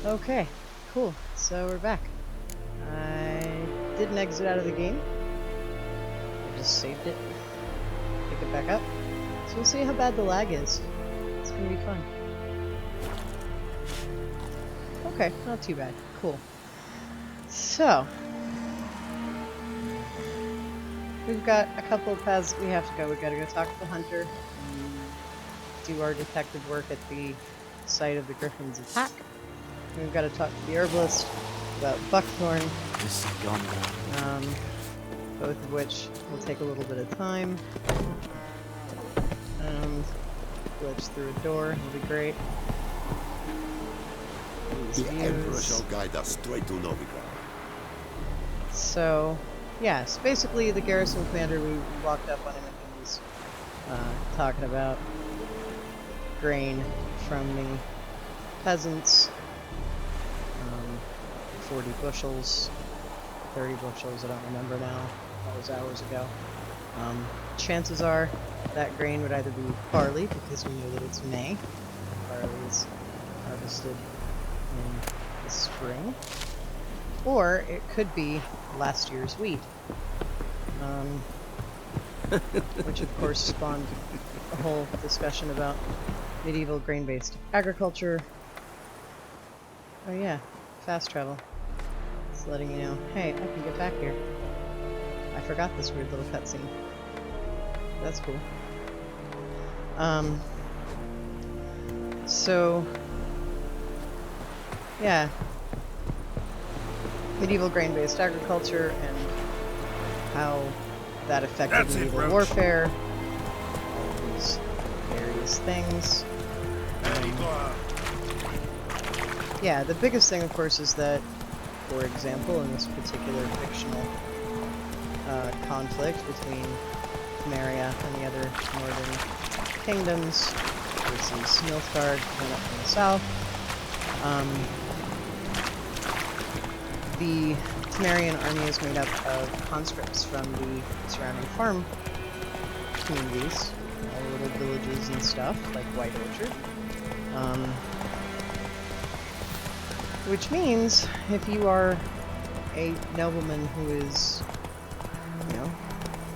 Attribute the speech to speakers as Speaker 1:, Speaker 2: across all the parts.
Speaker 1: Okay, cool. So we're back. I didn't exit out of the game. I just saved it. Pick it back up. So we'll see how bad the lag is. It's gonna be fun. Okay, not too bad. Cool. So we've got a couple of paths that we have to go. We've got to go talk to the hunter and do our detective work at the site of the griffin's attack. We've got to talk to the herbalist about buckthorn, both of which will take a little bit of time. And glitch through a door will be great.
Speaker 2: The Emperor shall guide us straight to Novigrad.
Speaker 1: So, yes, basically the garrison commander, we walked up on him and he was talking about grain from the peasants. 40 bushels, 30 bushels, I don't remember now. That was hours ago. Chances are that grain would either be barley, because we know that it's May. Barley is harvested in the spring. Or it could be last year's wheat. Which of course spawned a whole discussion about medieval grain-based agriculture. Oh yeah, fast travel. It's letting you know, hey, I can get back here. I forgot this weird little cutscene. That's cool. So yeah, medieval grain-based agriculture and how that affected medieval warfare, all these various things. Yeah, the biggest thing, of course, is that, for example, in this particular fictional conflict between Temeria and the other northern kingdoms versus Nilfgaard coming up from the south, the Temerian army is made up of conscripts from the surrounding farm communities, all little villages and stuff, like White Orchard. Which means, if you are a nobleman who is, you know,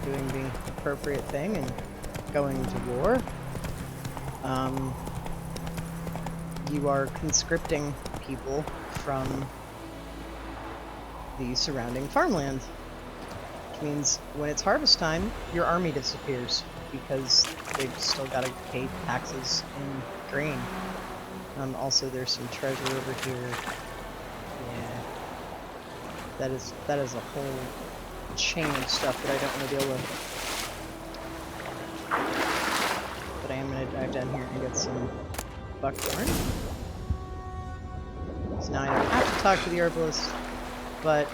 Speaker 1: doing the appropriate thing and going to war, you are conscripting people from the surrounding farmland. Which means, when it's harvest time, your army disappears, because they've still got to pay taxes in grain. Also, there's some treasure over here. Yeah, that is a whole chain of stuff that I don't want to deal with. But I am going to dive down here and get some buckthorn. So now I don't have to talk to the herbalist, but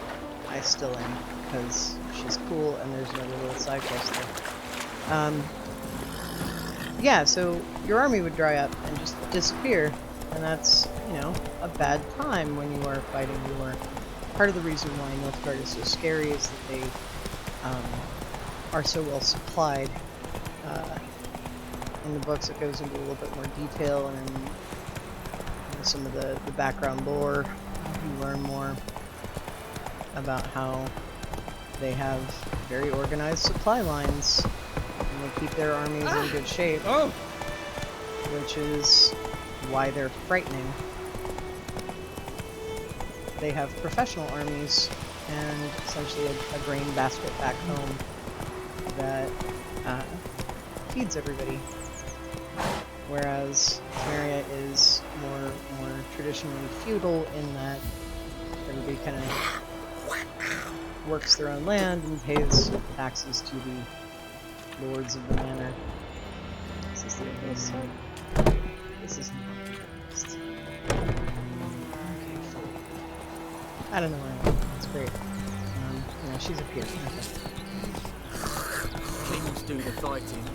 Speaker 1: I still am, because she's cool and there's another little side quest there. Yeah, so your army would dry up and just disappear. And that's, you know, a bad time when you are fighting war. Part of the reason why Nilfgaard is so scary is that they are so well supplied. In the books it goes into a little bit more detail, and you know, some of the background lore. You learn more about how they have very organized supply lines, and they keep their armies in good shape.
Speaker 3: Oh!
Speaker 1: Which is why they're frightening. They have professional armies and essentially a grain basket back home that feeds everybody. Whereas Temeria is more traditionally feudal in that everybody kind of works their own land and pays taxes to the lords of the manor. Is this the other side? This is not. Okay, fine. I don't know where I am. It's great. Yeah, she's up here. Okay.
Speaker 3: Kings do the fighting.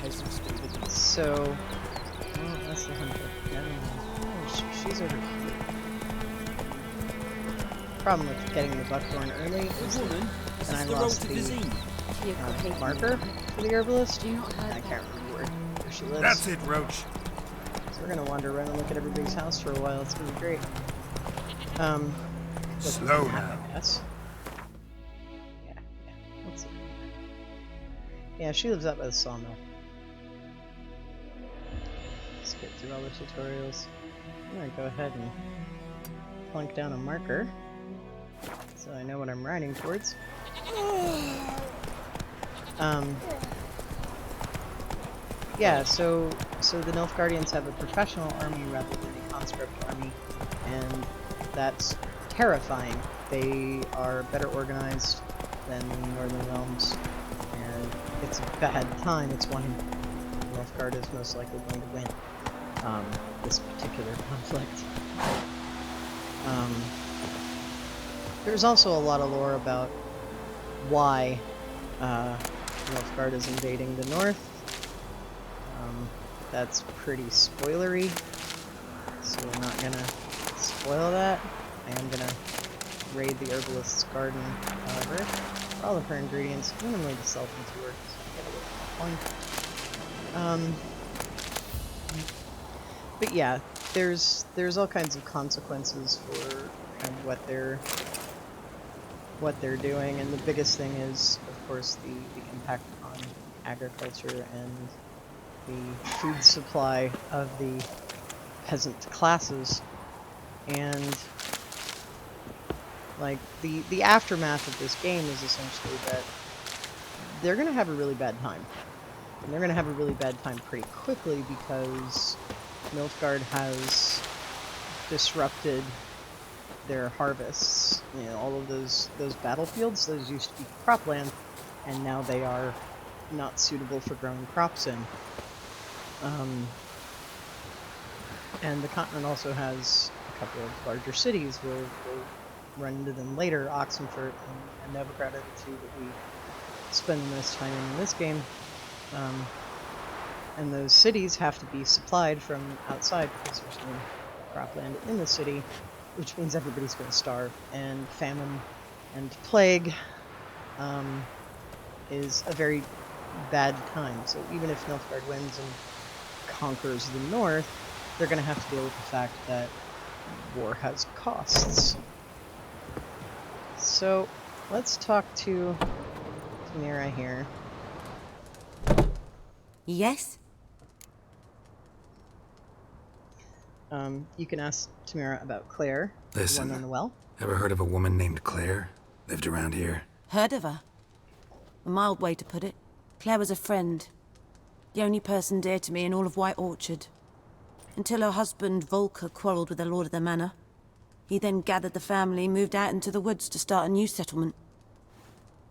Speaker 3: Peasants do the...
Speaker 1: So... Oh, that's the hunter. Never mind. Oh, she's over here. Problem with getting the buckthorn early is that I lost the marker for the herbalist. I can't remember where she lives.
Speaker 4: That's it, Roach.
Speaker 1: So we're gonna wander around and look at everybody's house for a while. It's gonna be great.
Speaker 3: Slow now.
Speaker 1: Yes. Yeah. Let's see. Yeah, she lives out by the sawmill. Let's get through all the tutorials. I'm gonna go ahead and plunk down a marker so I know what I'm riding towards. Yeah, so the Nilfgaardians have a professional army rather than a conscript army, and that's terrifying. They are better organized than the Northern Realms, and it's a bad time. It's one Nilfgaard is most likely going to win this particular conflict. There's also a lot of lore about why Nilfgaard is invading the north. That's pretty spoilery, so we're not gonna spoil that. I am gonna raid the herbalist's garden, however, for all of her ingredients, minimally to sell them to her, so I get a little more point. But yeah, there's all kinds of consequences for kind of what they're doing, and the biggest thing is, of course, the impact on agriculture and the food supply of the peasant classes. And like the aftermath of this game is essentially that they're gonna have a really bad time. And they're gonna have a really bad time pretty quickly because Nilfgaard has disrupted their harvests. You know, all of those battlefields, those used to be cropland, and now they are not suitable for growing crops in. And the continent also has a couple of larger cities. We'll run into them later. Oxenfurt and Novigrad are the two that we spend the most time in this game. And those cities have to be supplied from outside because there's no cropland in the city, which means everybody's going to starve. And famine and plague is a very bad time. So even if Nilfgaard wins and conquers the north, they're going to have to deal with the fact that war has costs. So let's talk to Tamira here.
Speaker 4: Yes?
Speaker 1: You can ask Tamira about Claire,
Speaker 3: Listen,
Speaker 1: the one on the well.
Speaker 3: ever heard of a woman named Claire? Lived around here?
Speaker 4: Heard of her? A mild way to put it. Claire was a friend. The only person dear to me in all of White Orchard. Until her husband, Volker, quarreled with the lord of the manor. He then gathered the family, moved out into the woods to start a new settlement.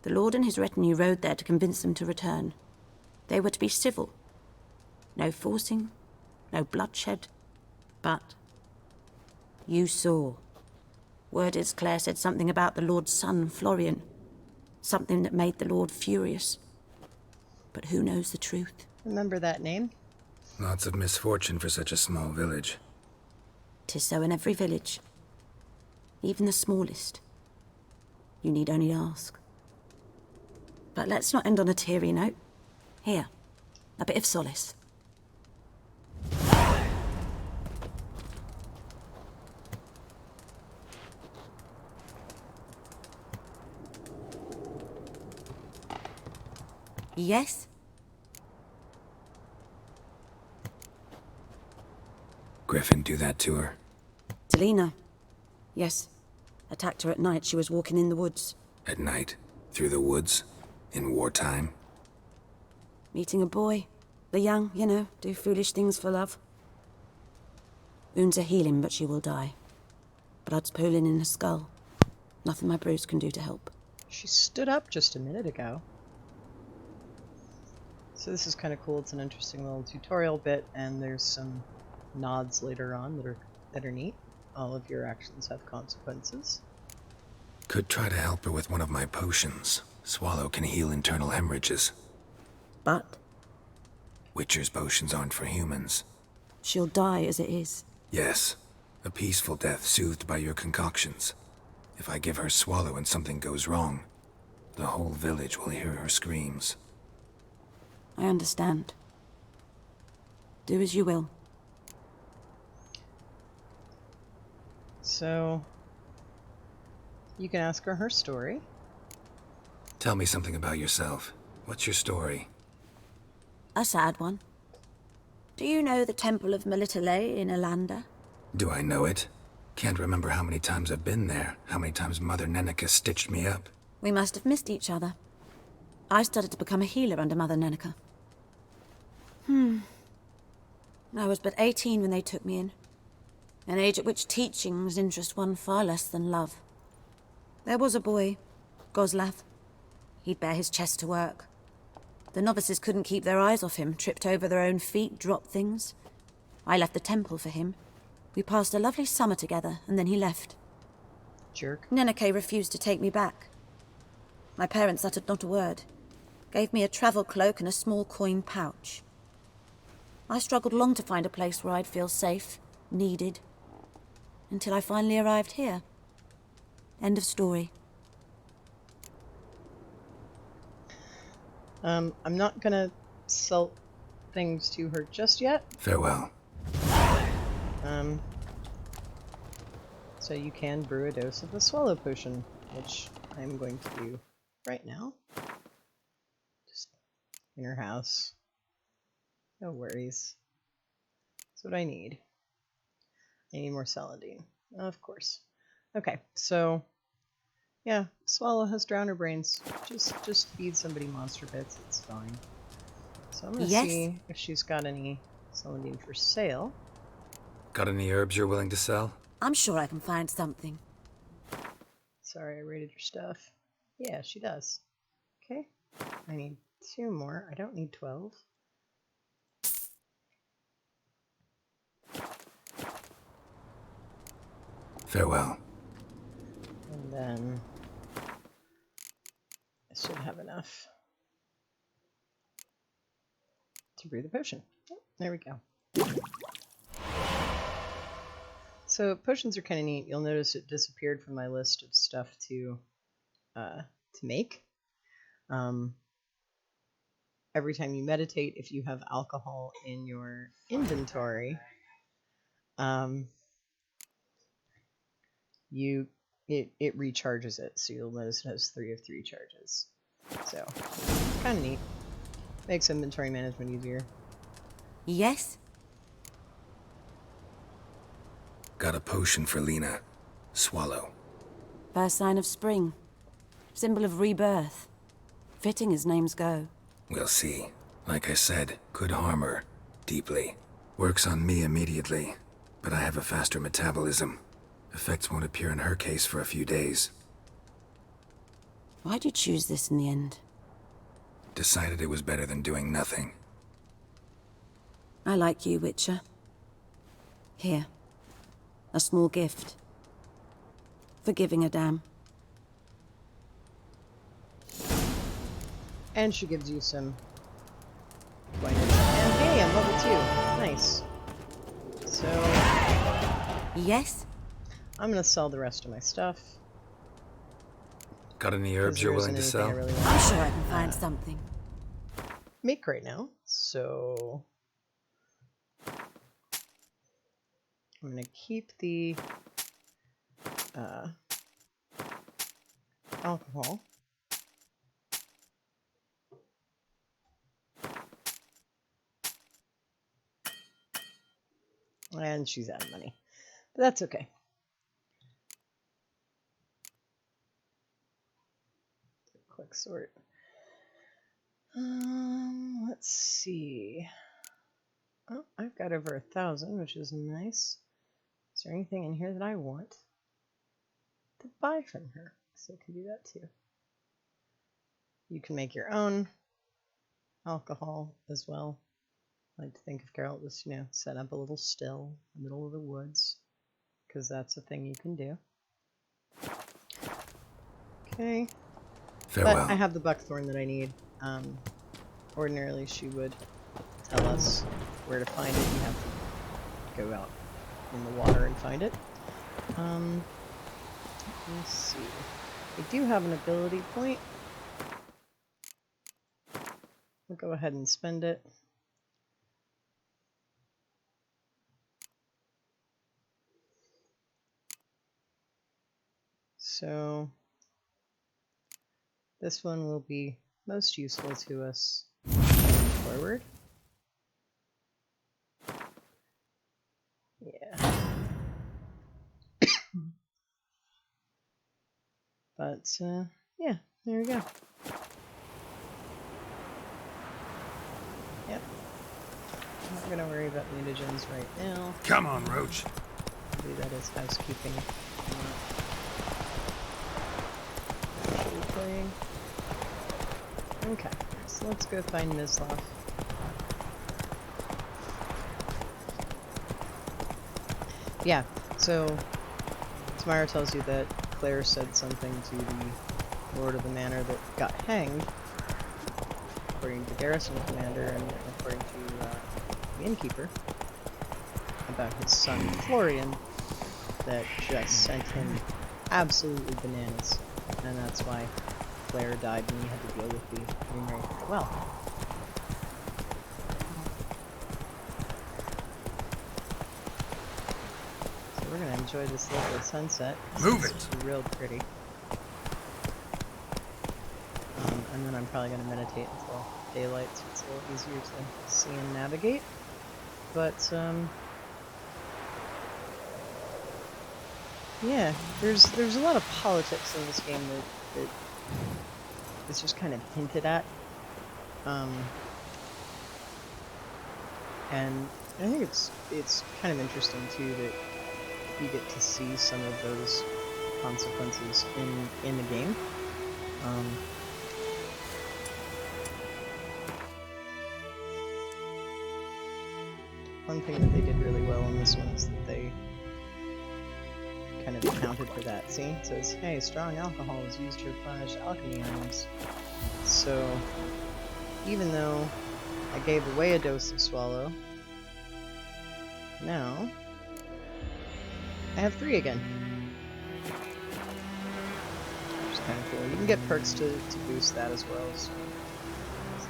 Speaker 4: The lord and his retinue rode there to convince them to return. They were to be civil. No forcing, no bloodshed. But you saw. Word is Claire said something about the lord's son, Florian. Something that made the lord furious. But who knows the truth?
Speaker 1: Remember that name?
Speaker 3: Lots of misfortune for such a small village.
Speaker 4: 'Tis so in every village. Even the smallest. You need only ask. But let's not end on a teary note. Here, a bit of solace. Yes?
Speaker 3: Griffin do that to her?
Speaker 4: Delina. Yes. Attacked her at night. She was walking in the woods.
Speaker 3: At night? Through the woods? In wartime?
Speaker 4: Meeting a boy. The young, you know, do foolish things for love. Wounds are healing, but she will die. Blood's pooling in her skull. Nothing my bruise can do to help.
Speaker 1: She stood up just a minute ago. So this is kind of cool. It's an interesting little tutorial bit, and there's some nods later on that are neat. All of your actions have consequences.
Speaker 3: Could try to help her with one of my potions. Swallow can heal internal hemorrhages.
Speaker 4: But
Speaker 3: Witcher's potions aren't for humans.
Speaker 4: she'll die as it is.
Speaker 3: Yes, a peaceful death soothed by your concoctions. If I give her Swallow and something goes wrong, the whole village will hear her screams.
Speaker 4: I understand. Do as you will.
Speaker 1: so you can ask her story.
Speaker 3: Tell me something about yourself. What's your story?
Speaker 4: A sad one. Do you know the Temple of Melitele in Alanda?
Speaker 3: Do I know it? Can't remember how many times I've been there, how many times Mother Nenica stitched me up.
Speaker 4: We must have missed each other. I started to become a healer under Mother Nenica. I was but 18 when they took me in. An age at which teachings interest one far less than love. There was a boy, Goslav. He'd bare his chest to work. The novices couldn't keep their eyes off him, tripped over their own feet, dropped things. I left the temple for him. We passed a lovely summer together, and then he left.
Speaker 1: Jerk.
Speaker 4: Nenike refused to take me back. My parents uttered not a word. Gave me a travel cloak and a small coin pouch. I struggled long to find a place where I'd feel safe, needed, until I finally arrived here. End of story.
Speaker 1: I'm not gonna sell things to her just yet.
Speaker 3: Farewell.
Speaker 1: So you can brew a dose of the swallow potion, which I'm going to do right now. Just in her house. No worries. That's what I need. I need more celandine. Of course. Okay, so yeah, Swallow has drowner brains. Just feed somebody monster bits, it's fine. So I'm gonna see if she's got any celandine for sale.
Speaker 3: Got any herbs you're willing to sell?
Speaker 4: I'm sure I can find something.
Speaker 1: Sorry, I raided your stuff. Yeah, she does. Okay. I need 2 more. I don't need 12.
Speaker 3: Farewell.
Speaker 1: And then I should have enough to brew the potion. Oh, there we go. So potions are kind of neat. You'll notice it disappeared from my list of stuff to make. Every time you meditate, if you have alcohol in your inventory, it recharges it. So you'll notice it has 3 of 3 charges. So it's kind of neat. Makes inventory management easier.
Speaker 4: Yes?
Speaker 3: Got a potion for Lena. Swallow.
Speaker 4: First sign of spring. Symbol of rebirth. Fitting as names go.
Speaker 3: We'll see. Like I said, could harm her. Deeply. Works on me immediately. But I have a faster metabolism. Effects won't appear in her case for a few days.
Speaker 4: Why'd you choose this in the end?
Speaker 3: Decided it was better than doing nothing.
Speaker 4: I like you, Witcher. Here. A small gift. For giving a damn.
Speaker 1: And she gives you some coinage. And hey, I'm level 2. Nice. So
Speaker 4: Yes?
Speaker 1: I'm gonna sell the rest of my stuff.
Speaker 3: Got any herbs you're willing to sell?
Speaker 1: Really
Speaker 4: I'm sure I can find something.
Speaker 1: make right now. So I'm gonna keep the alcohol. And she's out of money. But that's okay. Quick sort. Let's see. Oh, I've got over 1,000, which is nice. Is there anything in here that I want to buy from her? So I can do that too. You can make your own alcohol as well. I like to think of Carol just, set up a little still in the middle of the woods, because that's a thing you can do. Okay.
Speaker 3: Farewell.
Speaker 1: But I have the buckthorn that I need. Ordinarily she would tell us where to find it. You have to go out in the water and find it. Let's see. I do have an ability point. I'll go ahead and spend it. So this one will be most useful to us going forward. Yeah. But, yeah, there we go. Yep. I'm not gonna worry about mutagens right now.
Speaker 3: Come on, Roach.
Speaker 1: I'll do that as housekeeping. I'm not actually playing. Okay, so let's go find Mislav. Yeah, so Tamara tells you that Claire said something to the Lord of the Manor that got hanged, according to the garrison commander and according to the innkeeper, about his son Florian, that just sent him absolutely bananas, and that's why Claire died and he had to deal with the remarried well. So we're gonna enjoy this lovely sunset.
Speaker 3: Move
Speaker 1: it's
Speaker 3: it!
Speaker 1: Real pretty. And then I'm probably gonna meditate until daylight, so it's a little easier to see and navigate. But yeah, there's a lot of politics in this game that is just kind of hinted at, and I think it's kind of interesting too that you get to see some of those consequences in the game. One thing that they did really well in this one is that they kind of accounted for that. See, it says, hey, strong alcohol is used to replenish alchemy items. So, even though I gave away a dose of swallow, now I have 3 again. Which is kind of cool. You can get perks to boost that as well. So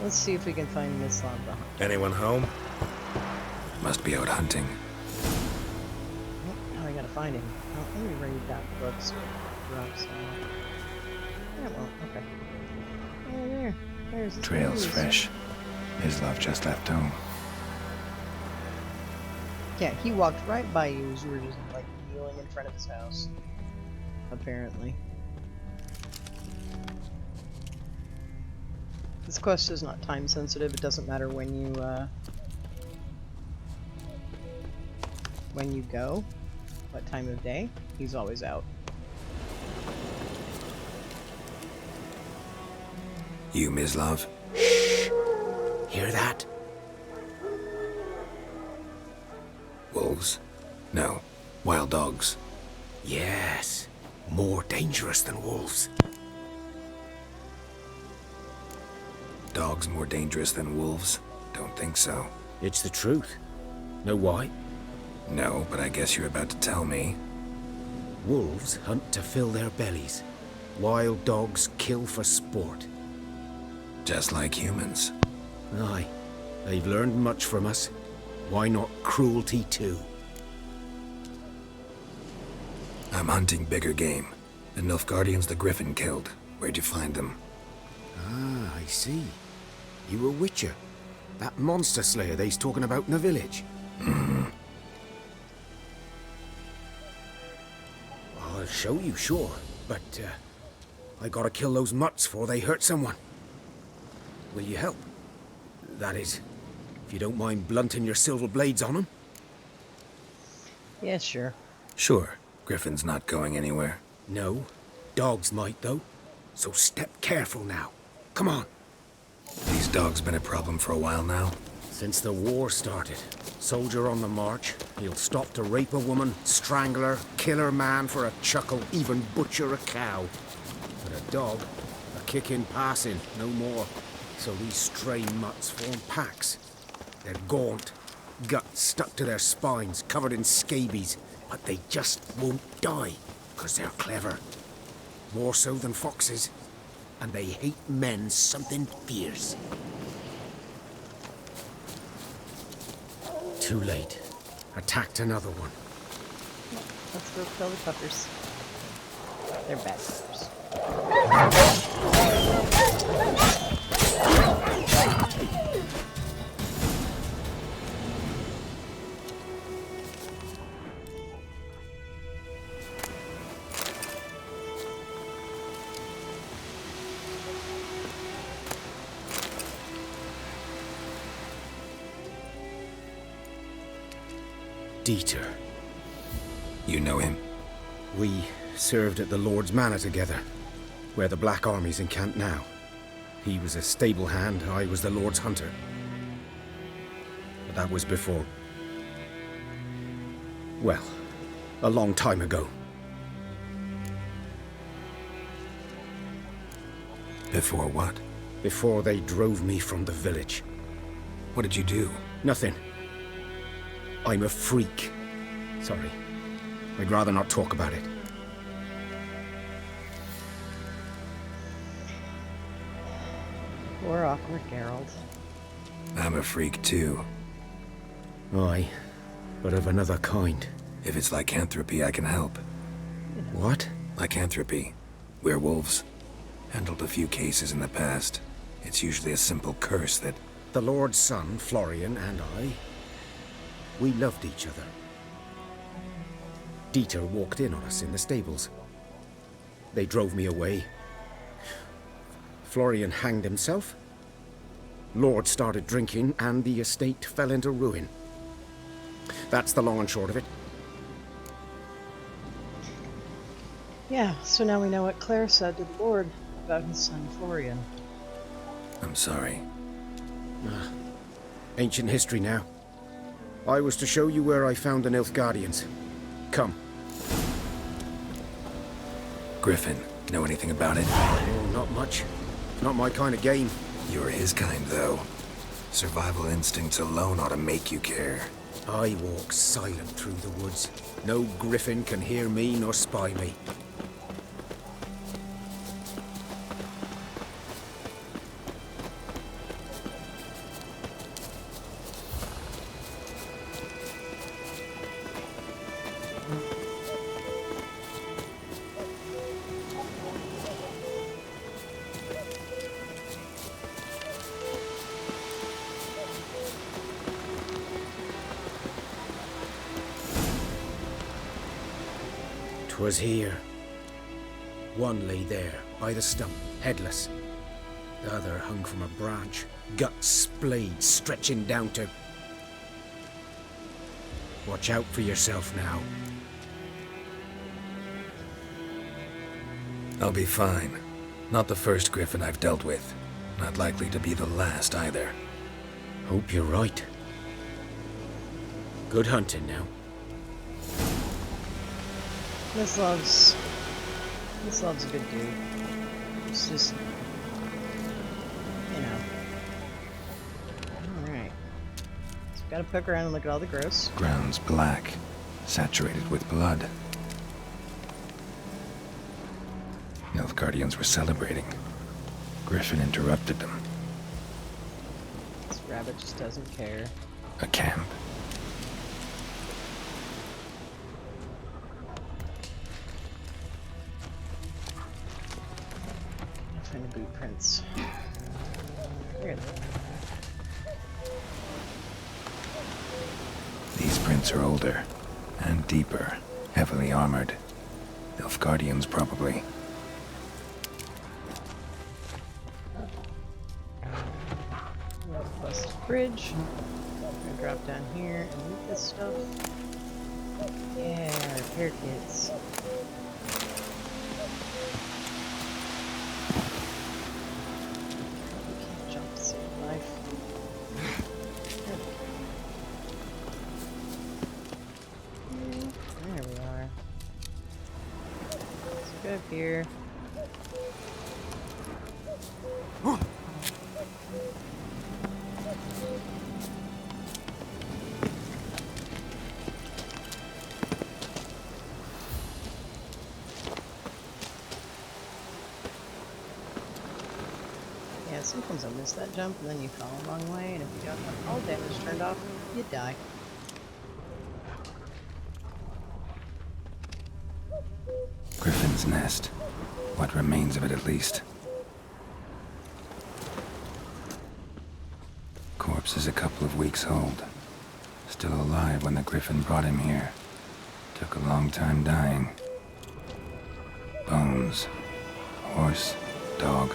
Speaker 1: let's see if we can find Mislav the Hunt.
Speaker 3: Anyone home? Must be out hunting.
Speaker 1: Now I gotta find him. Oh, let me read that book so it drops off. Yeah, well, okay. Yeah, there's his
Speaker 3: Trail's
Speaker 1: news.
Speaker 3: fresh. Mislav just left home.
Speaker 1: Yeah, he walked right by you as you were just, like, kneeling in front of his house. Apparently. This quest is not time sensitive. It doesn't matter when you go, what time of day. He's always out.
Speaker 3: You, Mislav?
Speaker 5: Hear that?
Speaker 3: Wolves? No. Wild dogs.
Speaker 5: Yes. More dangerous than wolves.
Speaker 3: Dogs more dangerous than wolves? Don't think so.
Speaker 5: It's the truth. Know why?
Speaker 3: No, but I guess you're about to tell me.
Speaker 5: Wolves hunt to fill their bellies. Wild dogs kill for sport.
Speaker 3: Just like humans.
Speaker 5: Aye. They've learned much from us. Why not cruelty too?
Speaker 3: I'm hunting bigger game. The Nilfgaardians the Griffin killed. Where'd you find them?
Speaker 5: Ah, I see. You a witcher. That monster slayer they's talking about in the village.
Speaker 3: Mm-hmm.
Speaker 5: I'll show you, sure. But, I gotta kill those mutts before they hurt someone. Will you help? That is, if you don't mind blunting your silver blades on them.
Speaker 1: Yeah, sure.
Speaker 3: Sure. Griffin's not going anywhere.
Speaker 5: No. Dogs might, though. So step careful now. Come on.
Speaker 3: These dogs been a problem for a while now?
Speaker 5: Since the war started. Soldier on the march. He'll stop to rape a woman, strangle her, kill her man for a chuckle, even butcher a cow. But a dog, a kick in passing, no more. So these stray mutts form packs. They're gaunt, guts stuck to their spines, covered in scabies. But they just won't die, 'cause they're clever. More so than foxes. And they hate men something fierce. Too late. Attacked another one.
Speaker 1: Let's go kill the puppers. They're bad colors.
Speaker 5: Dieter.
Speaker 3: You know him?
Speaker 5: We served at the Lord's Manor together, where the Black Army's encamped now. He was a stable hand, I was the Lord's hunter. But that was before... well, a long time ago.
Speaker 3: Before what?
Speaker 5: Before they drove me from the village.
Speaker 3: What did you do?
Speaker 5: Nothing. I'm a freak. Sorry. I'd rather not talk about it.
Speaker 1: Poor awkward Geralt.
Speaker 3: I'm a freak too.
Speaker 5: Aye, but of another kind.
Speaker 3: If it's lycanthropy, I can help.
Speaker 5: What?
Speaker 3: Lycanthropy. Werewolves. Handled a few cases in the past. It's usually a simple curse that...
Speaker 5: The Lord's son, Florian, and I... we loved each other. Dieter walked in on us in the stables. They drove me away. Florian hanged himself. Lord started drinking, and the estate fell into ruin. That's the long and short of it.
Speaker 1: Yeah, so now we know what Claire said to the Lord about his son Florian.
Speaker 3: I'm sorry.
Speaker 5: Ancient history now. I was to show you where I found the Nilfgaardians. Come.
Speaker 3: Griffin, know anything about it?
Speaker 5: Oh, not much. Not my kind of game.
Speaker 3: You're his kind, though. Survival instincts alone ought to make you care.
Speaker 5: I walk silent through the woods. No griffin can hear me nor spy me. Was here. One lay there, by the stump, headless. The other hung from a branch, guts splayed, stretching down to... Watch out for yourself now.
Speaker 3: I'll be fine. Not the first griffin I've dealt with. Not likely to be the last, either.
Speaker 5: Hope you're right. Good hunting now.
Speaker 1: This loves a good dude. It's just, you know. Alright. So gotta poke around and look at all the gross.
Speaker 3: Ground's black, saturated with blood. Nilfgaardians were celebrating. Griffin interrupted them.
Speaker 1: This rabbit just doesn't care.
Speaker 3: A camp.
Speaker 1: Find the boot prints. There they are.
Speaker 3: These prints are older and deeper, heavily armored. Nilfgaardians, probably.
Speaker 1: Busted bridge. I'm gonna drop down here and loot this stuff. Yeah, repair kits. Can't jump to save life. There we are. Let's go up here. Yeah, sometimes I miss that jump and then you fall a long way, and if you don't have all damage turned off, you die.
Speaker 3: Griffin, griffin's nest. What remains of it, at least. Corpse is a couple of weeks old. Still alive when the griffin brought him here. Took a long time dying. Bones. Horse, dog,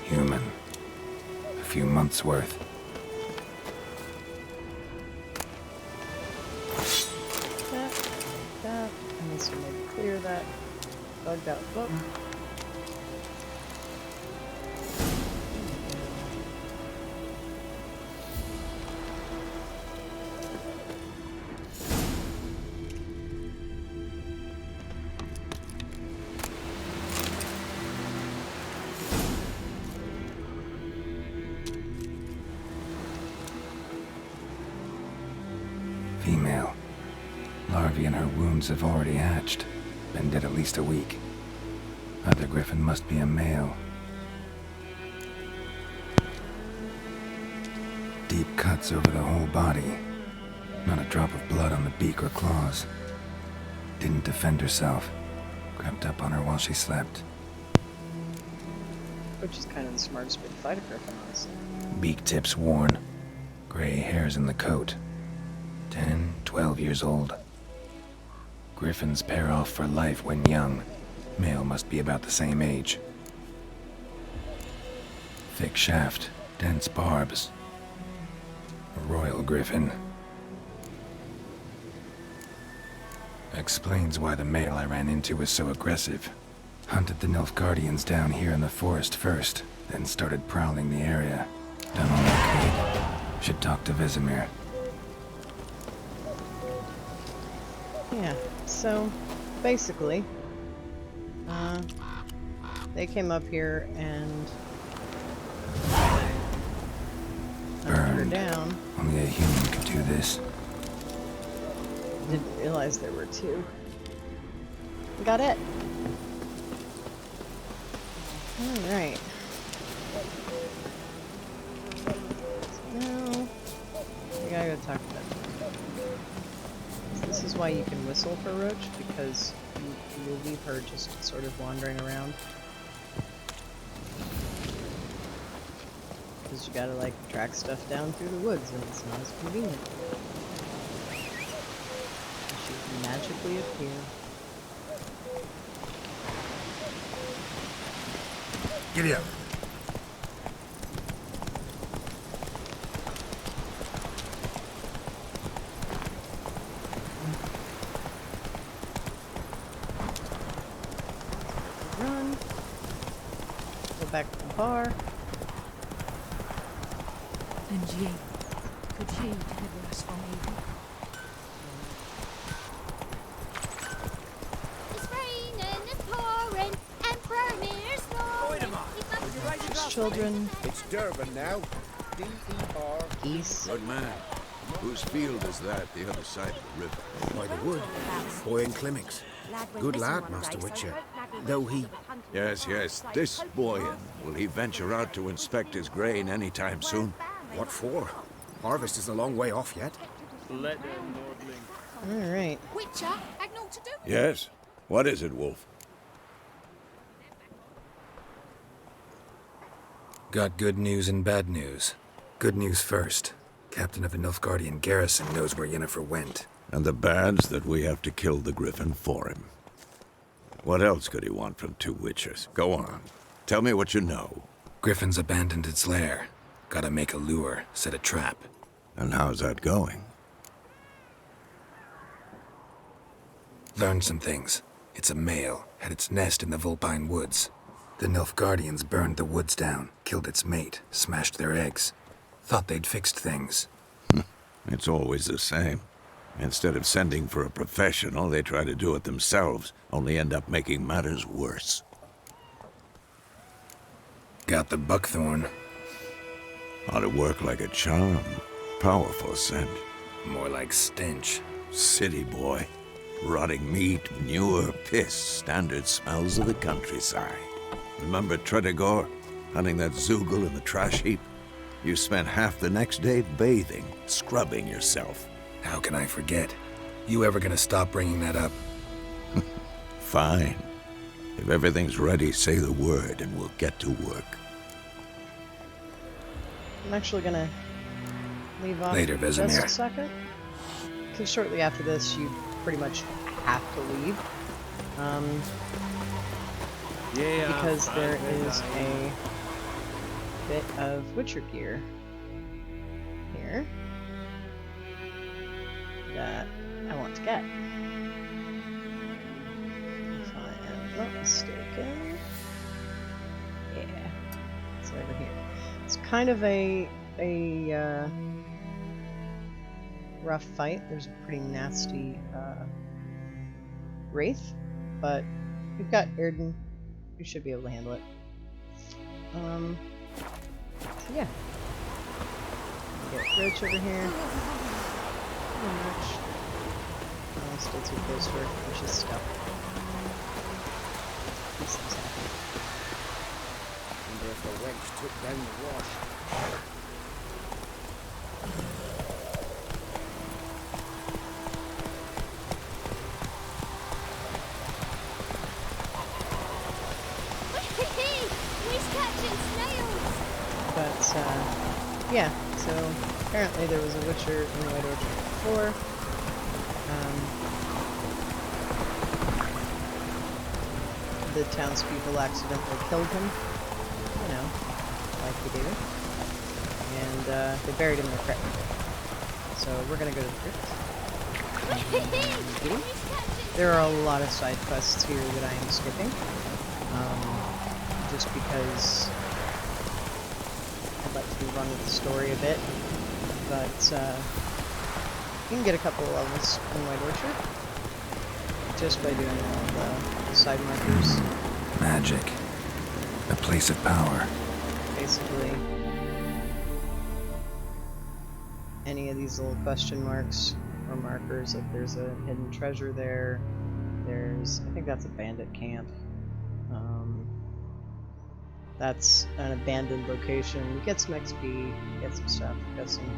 Speaker 3: human. A few months' worth.
Speaker 1: That. And this will maybe clear that bugged out book.
Speaker 3: Female. Larvae in her wounds have already hatched. Been dead at least a week. Other griffin must be a male. Deep cuts over the whole body. Not a drop of blood on the beak or claws. Didn't defend herself. Crept up on her while she slept.
Speaker 1: Which is kind of the smartest way to fight a griffin, honestly.
Speaker 3: Beak tips worn. Gray hairs in the coat. 10, 12 years old. Griffins pair off for life when young. Male must be about the same age. Thick shaft, dense barbs. A royal griffin. Explains why the male I ran into was so aggressive. Hunted the Nilfgaardians down here in the forest first, then started prowling the area. Done all I could. Should talk to Vesemir.
Speaker 1: Yeah, so basically, they came up here and hunted her
Speaker 3: Burned.
Speaker 1: down.
Speaker 3: Only a human could do this.
Speaker 1: Didn't realize there were two. Got it. Alright. Now, we gotta go talk to them. This is why you can whistle for Roach, because you will leave her just sort of wandering around. Because you gotta, like, track stuff down through the woods, and it's not as convenient. She can magically appear.
Speaker 3: Giddy up.
Speaker 1: Run. Go back to the bar.
Speaker 6: And ye, could ye deliver us from evil?
Speaker 7: It's raining, it's pouring, Emperor's snoring.
Speaker 1: There's children,
Speaker 5: It's Durban now. D-E-R.
Speaker 1: geese.
Speaker 2: Good man. Whose field is that, the other side of the river?
Speaker 5: By the wood. Boy in Climmix. Good lad, Master Witcher. Though he...
Speaker 2: Yes, yes. This boy, will he venture out to inspect his grain any time soon?
Speaker 5: What for? Harvest is a long way off yet.
Speaker 1: Alright.
Speaker 7: Witcher, had naught to do.
Speaker 2: Yes. What is it, Wolf?
Speaker 3: Got good news and bad news. Good news first. Captain of the Nilfgaardian garrison knows where Yennefer went.
Speaker 2: And the bad's that we have to kill the griffin for him. What else could he want from two witchers? Go on. Tell me what you know.
Speaker 3: Griffin's abandoned its lair. Gotta make a lure, set a trap.
Speaker 2: And how's that going?
Speaker 3: Learned some things. It's a male, had its nest in the Vulpine Woods. The Nilfgaardians burned the woods down, killed its mate, smashed their eggs. Thought they'd fixed things.
Speaker 2: It's always the same. Instead of sending for a professional, they try to do it themselves, only end up making matters worse.
Speaker 3: Got the buckthorn.
Speaker 2: Ought to work like a charm. Powerful scent.
Speaker 3: More like stench.
Speaker 2: City boy. Rotting meat, manure, piss, standard smells of the countryside. Remember Tredegor? Hunting that Zoogle in the trash heap? You spent half the next day bathing, scrubbing yourself.
Speaker 3: How can I forget? You ever gonna stop bringing that up?
Speaker 2: Fine. If everything's ready, say the word and we'll get to work.
Speaker 1: I'm actually gonna leave off
Speaker 3: Later,
Speaker 1: for just a
Speaker 3: Vesemir.
Speaker 1: second. Because shortly after this, you pretty much have to leave. Because there is a bit of Witcher gear here that I want to get. If I am not mistaken. Yeah, it's over here. It's kind of a rough fight. There's a pretty nasty wraith, but we've got Erden. We should be able to handle it. So yeah. Get Roach over here. Roach. Oh, still too close for her, which is stuff. This is happening.
Speaker 5: Wonder if the wench took down the wash.
Speaker 7: He's catching snails.
Speaker 1: But yeah. So apparently there was a Witcher in the White Orchard before. The townspeople accidentally killed him, you know, like you do, and they buried him in the crypt. So we're gonna go to the crypt. There are a lot of side quests here that I am skipping, just because I'd like to run with the story a bit, but you can get a couple of levels in White Orchard just by doing all the side markers.
Speaker 3: Magic. A place of power.
Speaker 1: Basically, any of these little question marks or markers, like there's a hidden treasure there, there's, I think that's a bandit camp, that's an abandoned location. You get some XP, you get some stuff, you got some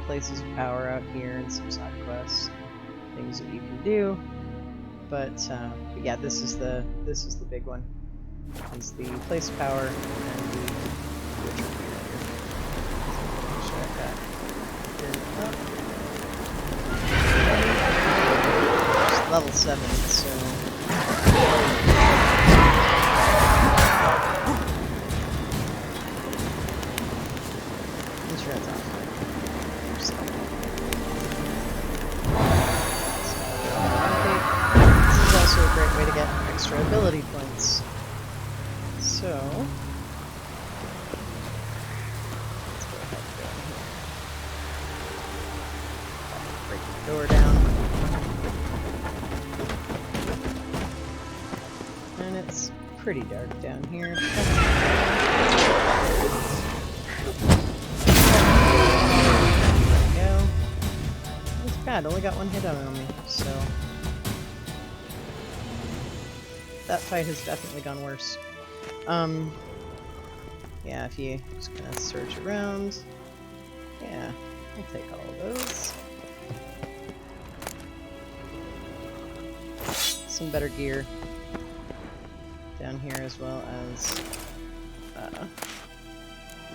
Speaker 1: places of power out here and some side quests, things that you can do. But yeah, this is the big one. Is the place of power and the Witcher gear here. Make sure I've got gear up. It's level 7, so let's red off. Also a great way to get extra ability points. So let's go ahead and go in here. Break the door down. And it's pretty dark down here. There we go. It's bad, only got one hit on me, so that fight has definitely gone worse. Yeah, if you just kind of search around, yeah, I'll take all of those. Some better gear down here, as well as a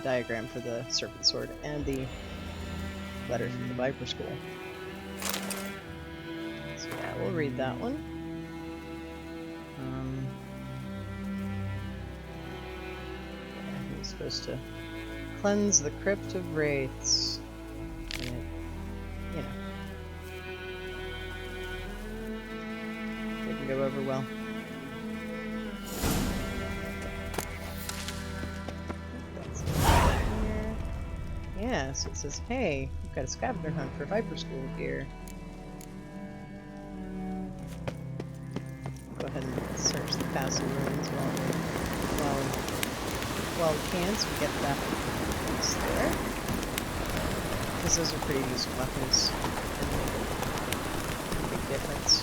Speaker 1: diagram for the Serpent Sword and the letter from the Viper School. So yeah, we'll read that one. Supposed to cleanse the crypt of wraiths, and it, you know, didn't go over well. That's here. Yeah, so it says, hey, we've got a scavenger hunt for Viper School gear. Go ahead and search the castle ruins while we can, so we get that piece there. Because those are pretty useful weapons and make a big difference.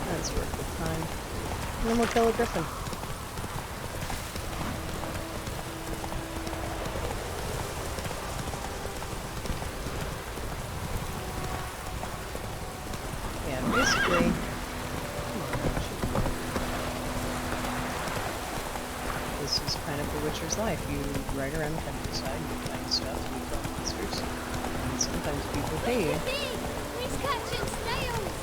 Speaker 1: That's worth the time. And then we'll kill a griffin. this is kind of the Witcher's life. You ride around the countryside, you find stuff, you kill monsters, and sometimes people pay you.
Speaker 7: He's catching snails!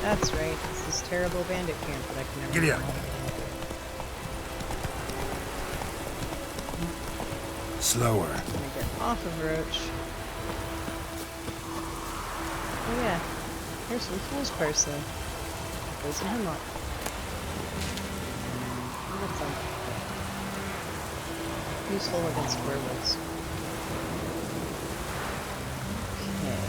Speaker 1: That's right, it's this terrible bandit camp that I can never
Speaker 3: Giddy up.
Speaker 1: find.
Speaker 3: Slower.
Speaker 1: I'm gonna get off of Roach. Oh yeah, here's some fool's parsley. Goes in hemlock. That's useful against werewolves. Okay.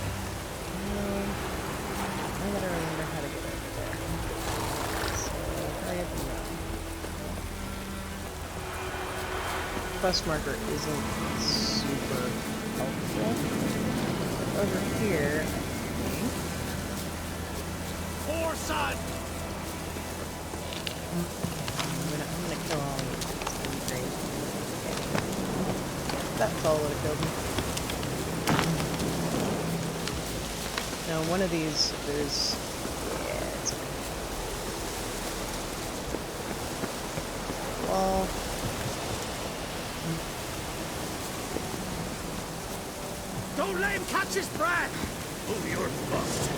Speaker 1: I gotta remember how to get over there. So, hurry up and run. Quest marker isn't super helpful. Over here, I think.
Speaker 5: Foresight!
Speaker 1: I'm gonna kill all of them. It's gonna be great. Okay. That fall would have killed me. Now, one of these, there's... Yeah, it's okay. Wall.
Speaker 5: Don't let him catch his breath! Oh, you're fucked.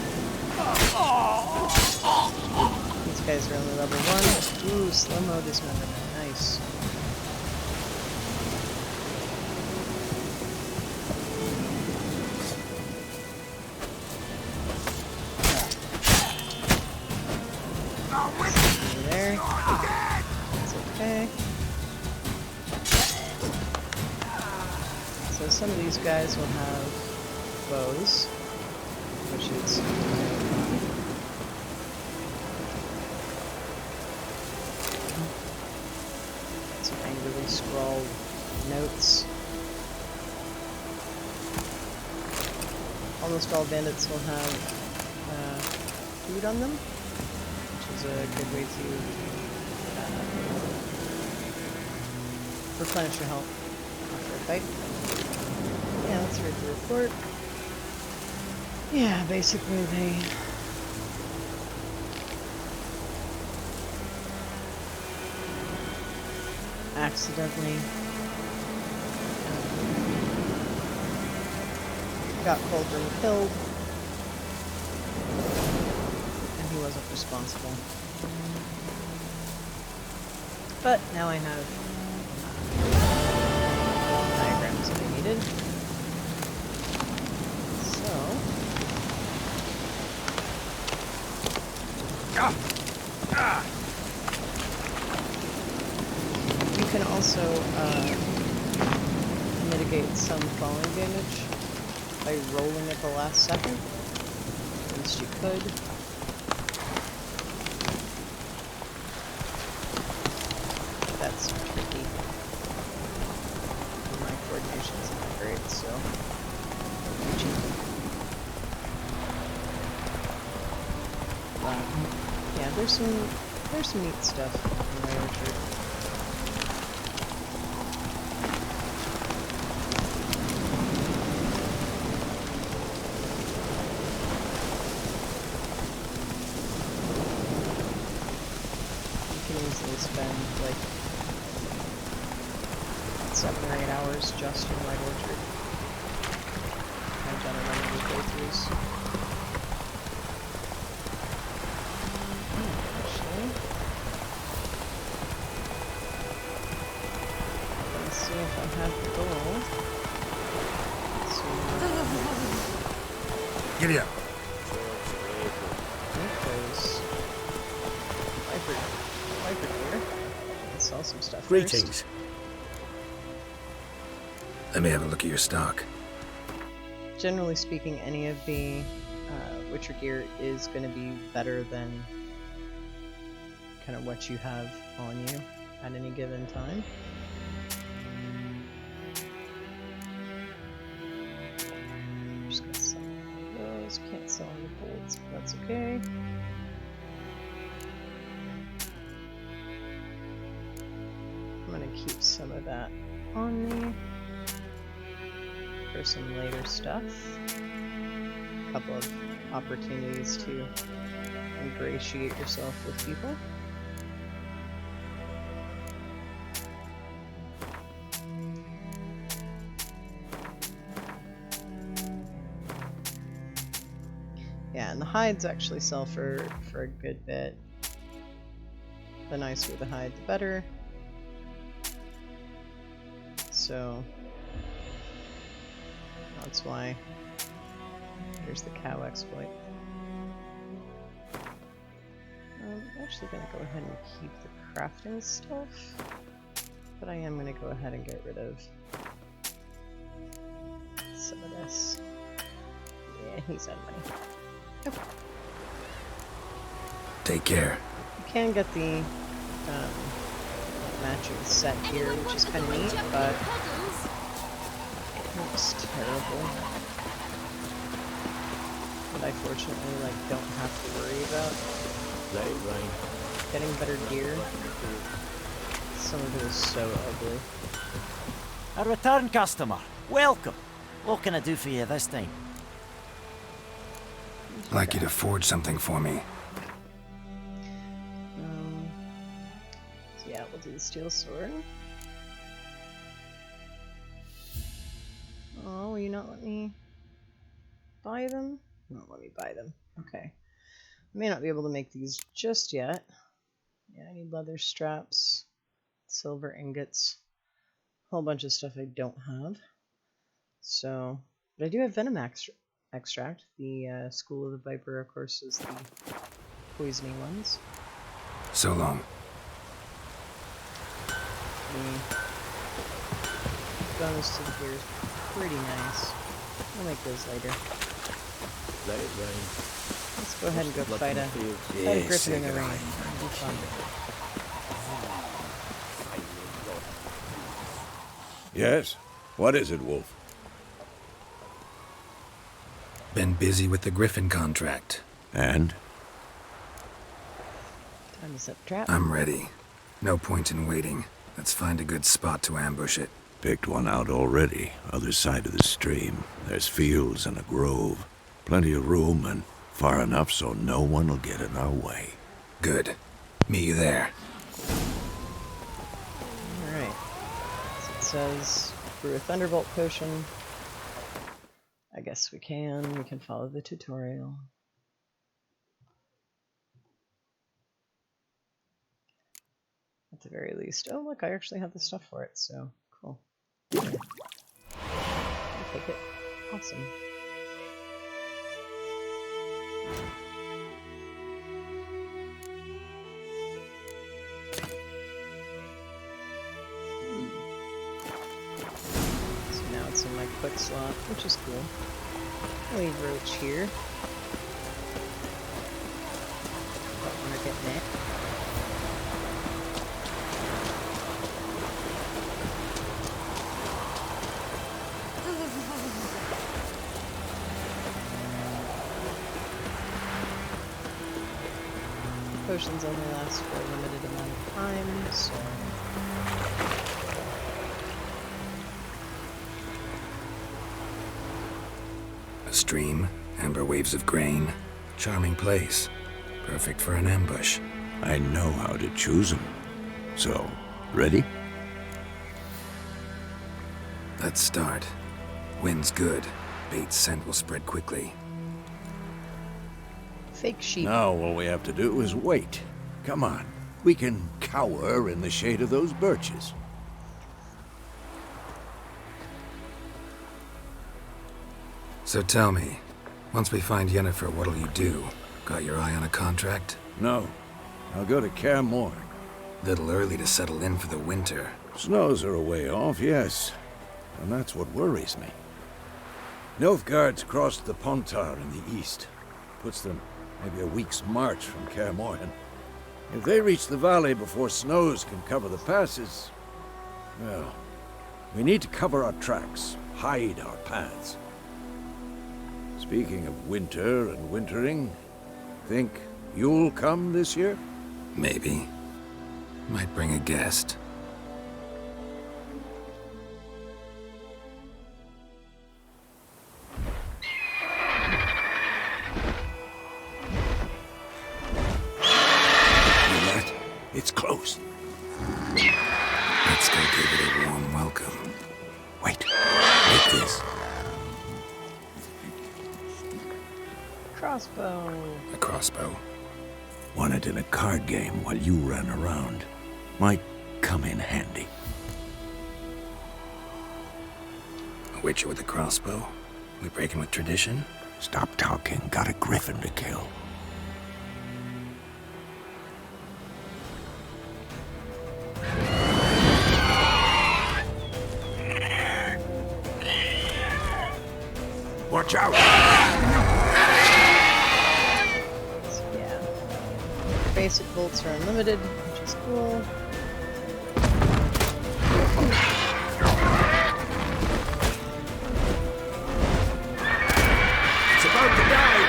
Speaker 1: These guys are only level 1. Ooh, slow-mo dismemberment. Nice. There. That's okay. So some of these guys will have bows, which is some angrily scrawled notes. Almost all bandits will have food on them, which is a good way to replenish your health after a fight. Yeah, let's read the report. Yeah, basically they accidentally got Cauldron killed, and he wasn't responsible. But now I have diagrams that I needed. So you can also mitigate some falling damage by rolling at the last second. At least you could. That's tricky. My coordination's not great, so yeah, there's some neat stuff in my orchard. You can easily spend like 7 or 8 hours just in White Orchard. I've done a run of these playthroughs. Actually, let's see if I have the gold. Let's see.
Speaker 3: Giddy up.
Speaker 1: Because Viper here. Let's sell some stuff.
Speaker 5: Greetings.
Speaker 1: First.
Speaker 3: Let me have a look at your stock.
Speaker 1: Generally speaking, any of the Witcher gear is going to be better than kind of what you have on you at any given time. Just gonna sell those. Can't sell any bolts, but that's okay. I'm gonna keep some of that on me for some later stuff. A couple of opportunities to ingratiate yourself with people. Yeah, and the hides actually sell for a good bit. The nicer the hide, the better. So that's why there's the cow exploit. I'm actually going to go ahead and keep the crafting stuff, but I am going to go ahead and get rid of some of this. Yeah, he's out of money. Okay.
Speaker 3: Take care.
Speaker 1: You can get the matching set here, which is kind of neat, but it looks terrible. But I fortunately don't have to worry about getting better gear. Some of it is so ugly.
Speaker 8: A return customer. Welcome. What can I do for you this time?
Speaker 3: I'd like you to forge something for me.
Speaker 1: So yeah, we'll do the steel sword. Oh, will you not let me buy them? No, let me buy them. Okay. I may not be able to make these just yet. Yeah, I need leather straps, silver ingots, a whole bunch of stuff I don't have. So, but I do have venom extract. The School of the Viper, of course, is the poisony ones.
Speaker 3: So long.
Speaker 1: The bonus to the gear is pretty nice. I'll make those later. Let's go ahead and go fight a griffin in the rain. It'll be fun.
Speaker 2: Yes? What is it, Wolf?
Speaker 3: Been busy with the Griffin contract.
Speaker 2: And?
Speaker 1: Time to set the trap.
Speaker 3: I'm ready. No point in waiting. Let's find a good spot to ambush it.
Speaker 2: Picked one out already. Other side of the stream. There's fields and a grove. Plenty of room and far enough so no one will get in our way.
Speaker 3: Good. Meet you there.
Speaker 1: Alright. So it says, brew a thunderbolt potion. I guess we can follow the tutorial. At the very least. Oh look, I actually have the stuff for it, so cool. I'll take it. Awesome. So now it's in my quick slot, which is cool. I'll leave Roach here. Don't want to get nicked. Potions only last for a limited amount of time, so...
Speaker 3: A stream, amber waves of grain. Charming place. Perfect for an ambush.
Speaker 2: I know how to choose them. So, ready?
Speaker 3: Let's start. Wind's good. Bait's scent will spread quickly.
Speaker 1: Fake sheep.
Speaker 2: Now all we have to do is wait. Come on. We can cower in the shade of those birches.
Speaker 3: So tell me, once we find Yennefer, what'll you do? Got your eye on a contract?
Speaker 2: No. I'll go to Kaer Morhen.
Speaker 3: Little early to settle in for the winter.
Speaker 2: Snows are a way off, yes. And that's what worries me. Nilfgaard's crossed the Pontar in the east. Puts them maybe a week's march from Kaer Morhen. If they reach the valley before snows can cover the passes, well, we need to cover our tracks, hide our paths. Speaking of winter and wintering, think you'll come this year?
Speaker 3: Maybe. Might bring a guest.
Speaker 2: It's close.
Speaker 3: Let's go give it a warm welcome.
Speaker 2: Wait. Take this.
Speaker 1: Crossbow.
Speaker 3: A crossbow.
Speaker 2: Won it in a card game while you ran around. Might come in handy.
Speaker 3: A witcher with a crossbow? We breaking with tradition?
Speaker 2: Stop talking. Got a griffin to kill. Watch out!
Speaker 1: Yeah. Basic bolts are unlimited, which is cool.
Speaker 2: It's about to die!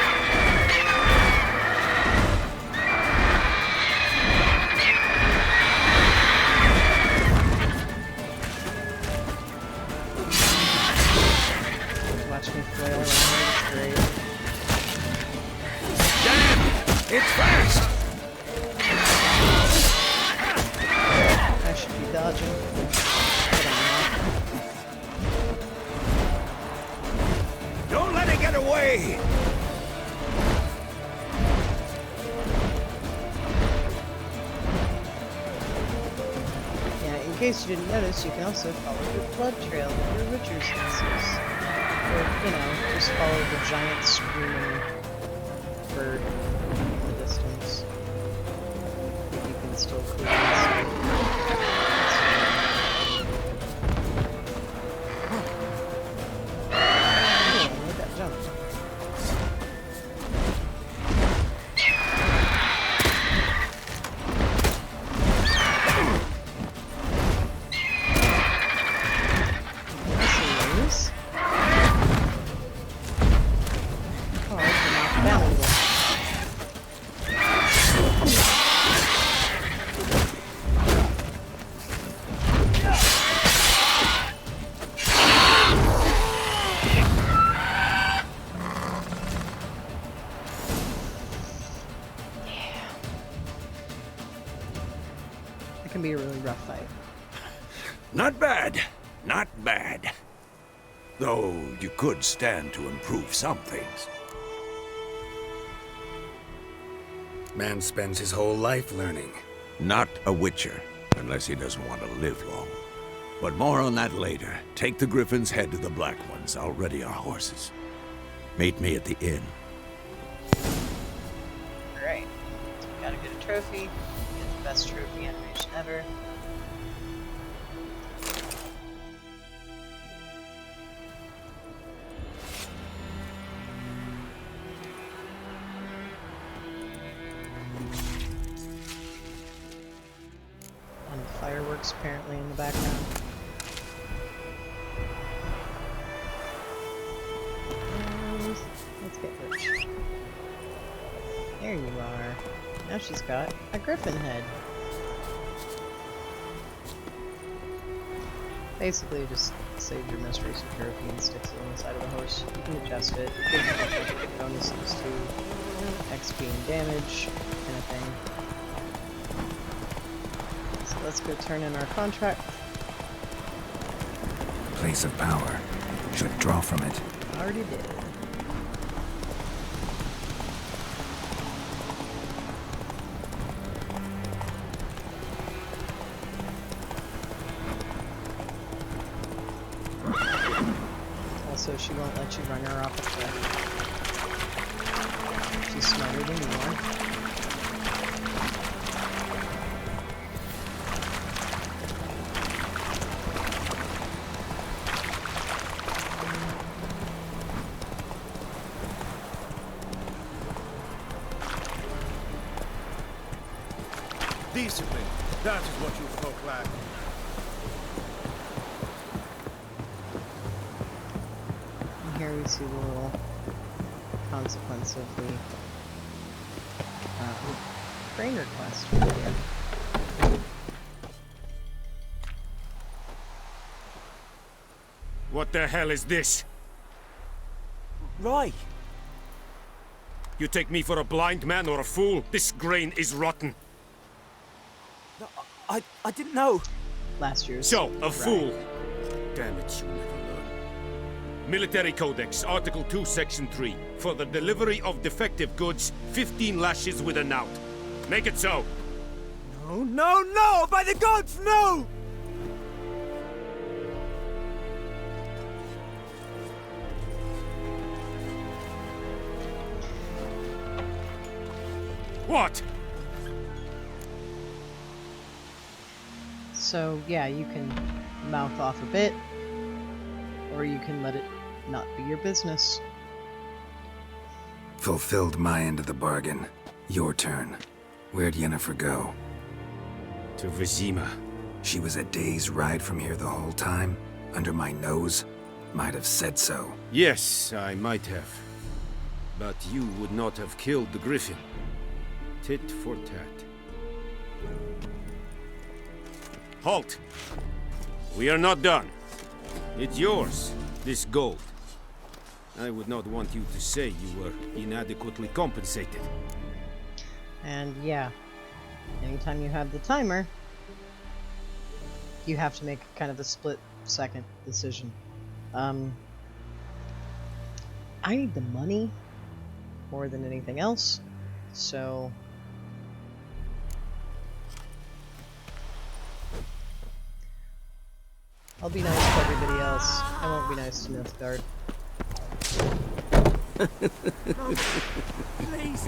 Speaker 1: Watch me flail around, it's great.
Speaker 2: Damn! It's fast!
Speaker 1: I should be dodging. But I'm not.
Speaker 2: Don't let it get away!
Speaker 1: Yeah, in case you didn't notice, you can also follow the blood trail of your witcher's senses. Or, you know, just follow the giant screaming bird in the distance. If you can still clearly see. Oh, look at that jump. Nice. Oh, I can knock down a little. It can be a really rough fight.
Speaker 2: Not bad. Not bad. Though you could stand to improve some things.
Speaker 3: Man spends his whole life learning.
Speaker 2: Not a witcher, unless he doesn't want to live long. But more on that later. Take the griffin's head to the Black Ones. I'll ready our horses. Meet me at the inn.
Speaker 1: Alright. So we gotta get a trophy. Get the best trophy animation ever. And fireworks apparently in the background. And let's get rich. There you are. Now she's got a griffin head. Basically, just save your most recent trophy and sticks it on the side of the horse. You can adjust it. It gives you different bonuses to XP and damage, kind of thing. So let's go turn in our contract.
Speaker 3: Place of power. Should draw from it.
Speaker 1: Already did. Also, she won't let you run her off a cliff. She's smarter than you are.
Speaker 9: Discipline. That is what you folk lack.
Speaker 1: And here we see the little consequence of the trainer quest.
Speaker 5: What the hell is this?
Speaker 8: Right.
Speaker 5: You take me for a blind man or a fool? This grain is rotten.
Speaker 8: No, I didn't know.
Speaker 1: Last year's.
Speaker 5: So, a
Speaker 1: ride.
Speaker 5: fool. Damn it, you'll never learn. Military Codex, Article 2, Section 3. For the delivery of defective goods, 15 lashes with a knout. Make it so.
Speaker 8: No, no, no! By the gods, no!
Speaker 5: What?
Speaker 1: So, yeah, you can mouth off a bit, or you can let it not be your business.
Speaker 3: Fulfilled my end of the bargain. Your turn. Where'd Yennefer go?
Speaker 5: To Vizima.
Speaker 3: She was a day's ride from here the whole time? Under my nose? Might have said so.
Speaker 5: Yes, I might have. But you would not have killed the griffin. Tit for tat. Halt! We are not done. It's yours, this gold. I would not want you to say you were inadequately compensated.
Speaker 1: And yeah, anytime you have the timer, you have to make kind of a split-second decision. I need the money more than anything else, so I'll be nice to everybody else. I won't be nice to Nilfgaard.
Speaker 8: Please.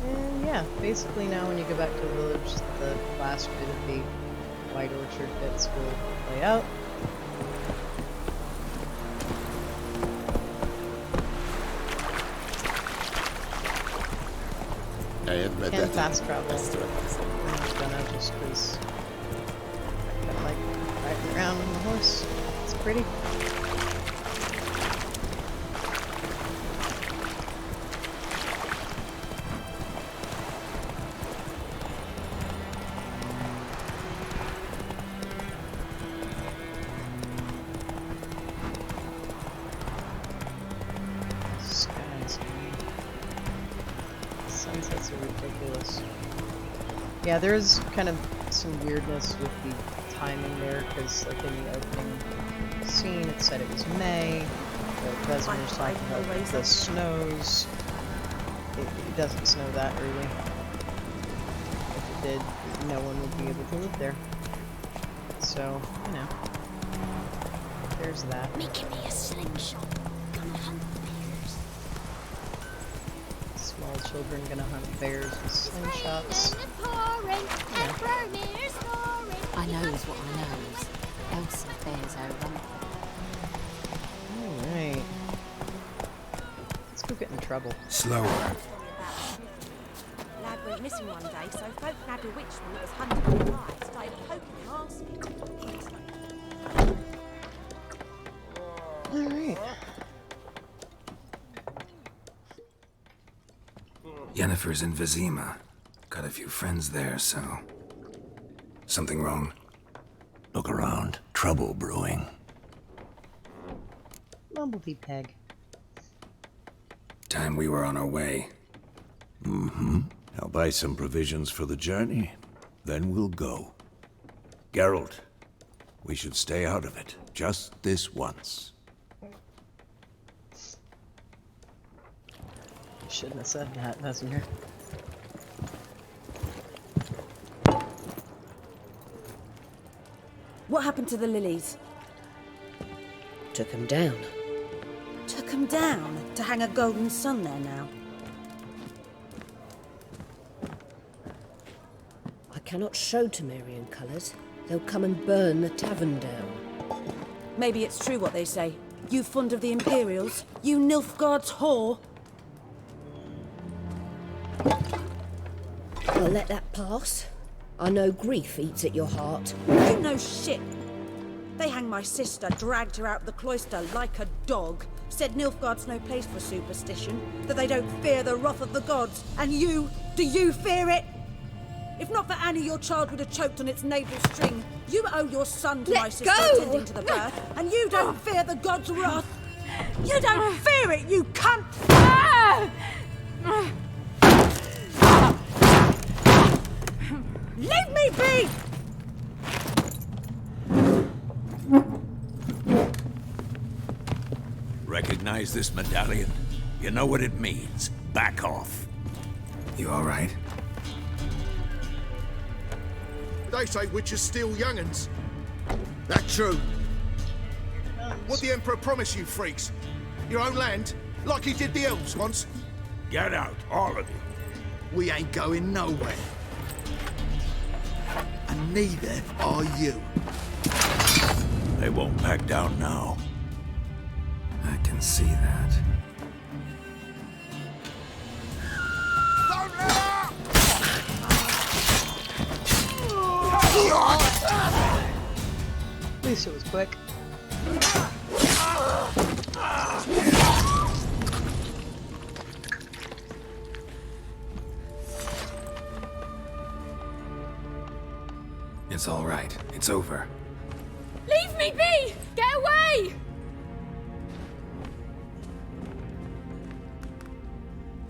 Speaker 1: And yeah, basically now when you go back to the village, the last bit of the White Orchard bits will play out. And fast travel. I'm gonna just because I like riding around on the horse. It's pretty. Skies. Sunsets are ridiculous. Yeah, there's kind of some weirdness with the timing there, because like in the opening scene it said it was May, but Desmond was talking about the snows. It doesn't snow that early. If it did, no one would be able to live there. So, you know, there's that.
Speaker 7: Making me a slingshot. Gonna hunt bears.
Speaker 1: Small children gonna hunt bears with slingshots.
Speaker 6: I knows what I knows. Elsa bears her rump.
Speaker 1: Alright. Let's go get in trouble.
Speaker 3: Slower.
Speaker 4: Lad went missing one day, so folk nabbed a witchman that was hunting the fly, started poking her arse.
Speaker 1: Alright.
Speaker 3: Yennefer's in Vizima. Got a few friends there, so... Something wrong?
Speaker 2: Look around. Trouble brewing.
Speaker 1: Bumblebee peg.
Speaker 3: Time we were on our way.
Speaker 2: Mm-hmm. I'll buy some provisions for the journey. Then we'll go. Geralt, we should stay out of it. Just this once.
Speaker 1: Shouldn't have said that, messenger.
Speaker 4: What happened to the lilies?
Speaker 10: Took him down.
Speaker 4: Took 'em down to hang a golden sun there now.
Speaker 10: I cannot show Temerian colours. They'll come and burn the tavern down.
Speaker 4: Maybe it's true what they say. You fond of the Imperials? You Nilfgaard's whore?
Speaker 10: I'll let that pass. I know grief eats at your heart.
Speaker 4: You know shit. They hanged my sister, dragged her out the cloister like a dog. Said Nilfgaard's no place for superstition, that they don't fear the wrath of the gods. And you, do you fear it? If not for Annie, your child would have choked on its navel string. You owe your son to my sister attending to the birth, and you don't fear the gods' wrath. You don't fear it, you cunt! Leave me be!
Speaker 2: Recognize this medallion? You know what it means. Back off.
Speaker 3: You all right?
Speaker 9: They say witches steal young'uns. That true? What the Emperor promise you, freaks? Your own land? Like he did the elves once?
Speaker 2: Get out, all of you.
Speaker 9: We ain't going nowhere. And neither are you.
Speaker 2: They won't back down now.
Speaker 3: I can see that.
Speaker 9: Don't let up!
Speaker 1: At least it was quick.
Speaker 3: It's all right. It's over.
Speaker 7: Leave me be! Get away!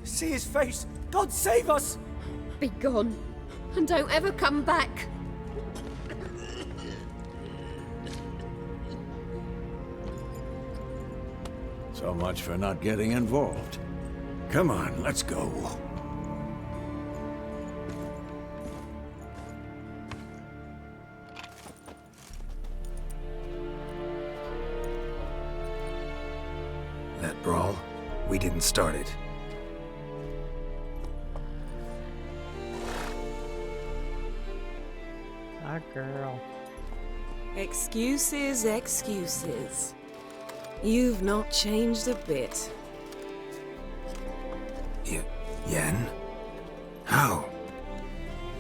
Speaker 8: See his face! God save us!
Speaker 7: Be gone, and don't ever come back.
Speaker 2: So much for not getting involved. Come on, let's go.
Speaker 3: That brawl, we didn't start it.
Speaker 1: Ah, girl.
Speaker 11: Excuses, excuses. You've not changed a bit.
Speaker 3: Yen? How?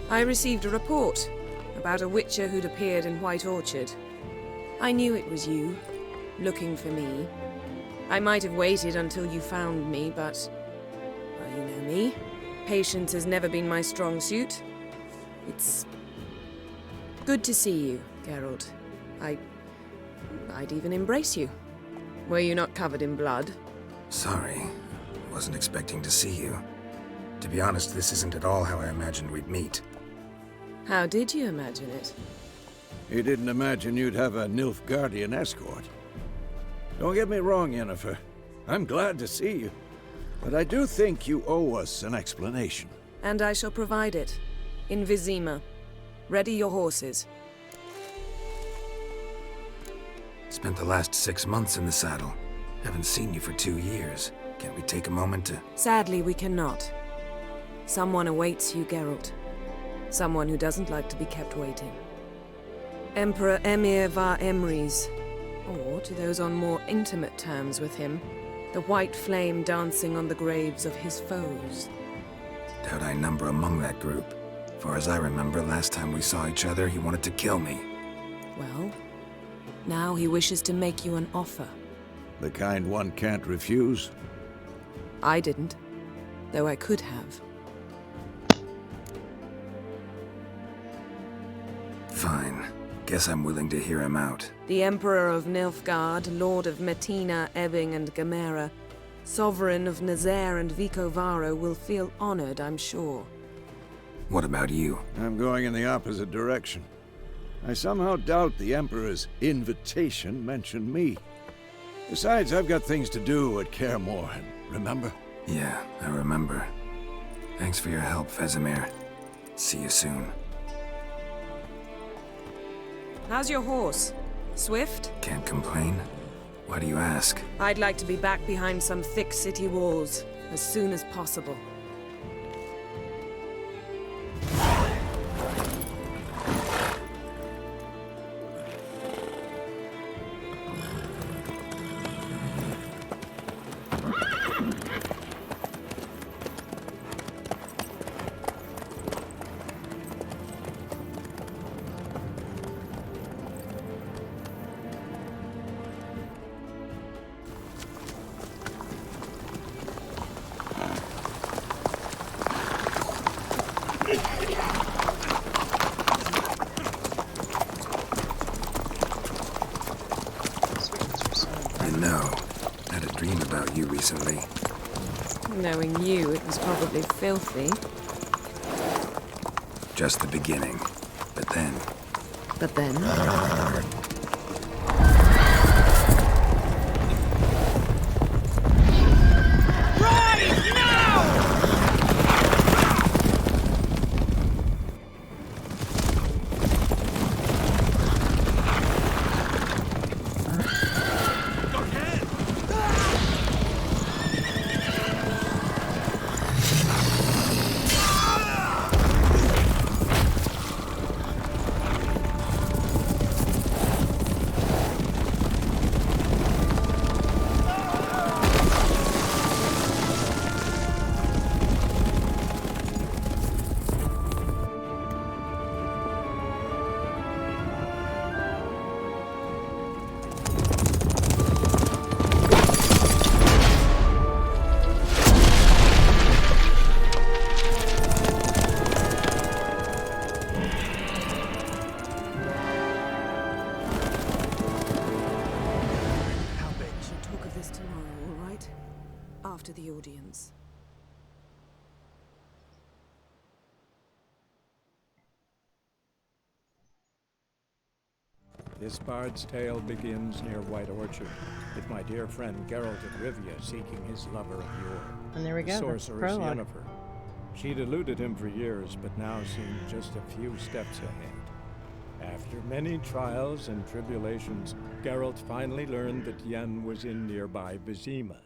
Speaker 11: I received a report about a witcher who'd appeared in White Orchard. I knew it was you, looking for me. I might have waited until you found me, but... well, you know me. Patience has never been my strong suit. It's... good to see you, Geralt. I'd even embrace you. Were you not covered in blood?
Speaker 3: Sorry. Wasn't expecting to see you. To be honest, this isn't at all how I imagined we'd meet.
Speaker 11: How did you imagine it?
Speaker 2: You didn't imagine you'd have a Nilfgaardian escort. Don't get me wrong, Yennefer. I'm glad to see you. But I do think you owe us an explanation.
Speaker 11: And I shall provide it. In Vizima. Ready your horses.
Speaker 3: Spent the last 6 months in the saddle. Haven't seen you for 2 years. Can't we take a moment to...
Speaker 11: Sadly, we cannot. Someone awaits you, Geralt. Someone who doesn't like to be kept waiting. Emperor Emir var Emrys. Or, to those on more intimate terms with him, the white flame dancing on the graves of his foes.
Speaker 3: Doubt I number among that group. Far as I remember, last time we saw each other, he wanted to kill me.
Speaker 11: Well, now he wishes to make you an offer.
Speaker 2: The kind one can't refuse?
Speaker 11: I didn't, though I could have.
Speaker 3: Fine. Guess I'm willing to hear him out.
Speaker 11: The Emperor of Nilfgaard, Lord of Metina, Ebbing and Gamera, Sovereign of Nazaire and Vicovaro will feel honored, I'm sure.
Speaker 3: What about you?
Speaker 2: I'm going in the opposite direction. I somehow doubt the Emperor's invitation mentioned me. Besides, I've got things to do at Kaer Morhen, remember?
Speaker 3: Yeah, I remember. Thanks for your help, Vesemir. See you soon.
Speaker 11: How's your horse? Swift?
Speaker 3: Can't complain. Why do you ask?
Speaker 11: I'd like to be back behind some thick city walls as soon as possible.
Speaker 3: Naturally.
Speaker 11: Knowing you, it was probably filthy.
Speaker 3: Just the beginning. But then...
Speaker 11: But then... After the audience.
Speaker 12: This bard's tale begins near White Orchard, with my dear friend Geralt of Rivia seeking his lover of yore.
Speaker 1: And there we go,
Speaker 12: The
Speaker 1: that's the
Speaker 12: sorceress
Speaker 1: prologue.
Speaker 12: Yennefer. She'd eluded him for years, but now seemed just a few steps ahead. After many trials and tribulations, Geralt finally learned that Yen was in nearby Vizima.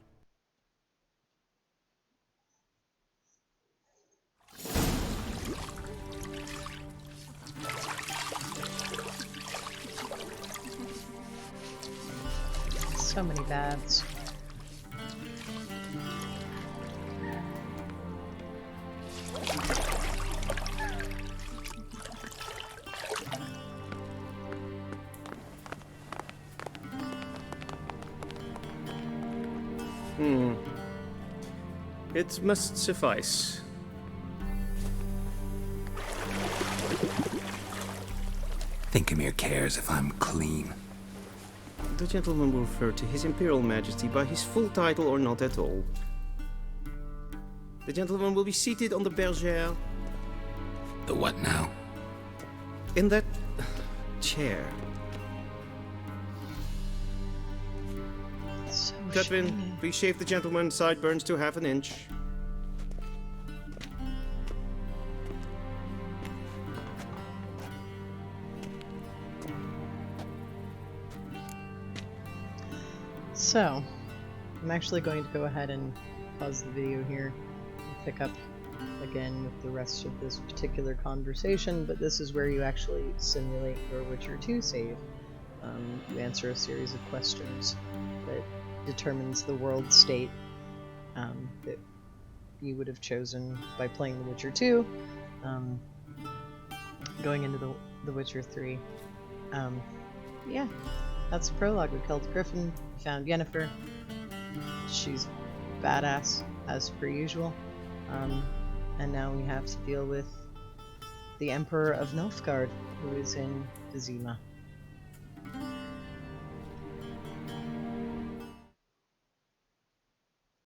Speaker 1: So many baths.
Speaker 13: It must suffice.
Speaker 3: Thinkamere cares if I'm clean.
Speaker 13: The gentleman will refer to His Imperial Majesty by his full title or not at all. The gentleman will be seated on the bergère.
Speaker 3: The what now?
Speaker 13: In that chair.
Speaker 1: So
Speaker 13: Cutwin,
Speaker 1: shiny.
Speaker 13: please shave the gentleman's sideburns to half an inch.
Speaker 1: So, I'm actually going to go ahead and pause the video here and pick up again with the rest of this particular conversation, but this is where you actually simulate your Witcher 2 save. You answer a series of questions that determines the world state that you would have chosen by playing The Witcher 2, going into the Witcher 3. Yeah, that's the prologue. We killed Griffin, we found Yennefer. She's badass, as per usual. And now we have to deal with the Emperor of Nilfgaard, who is in Vizima.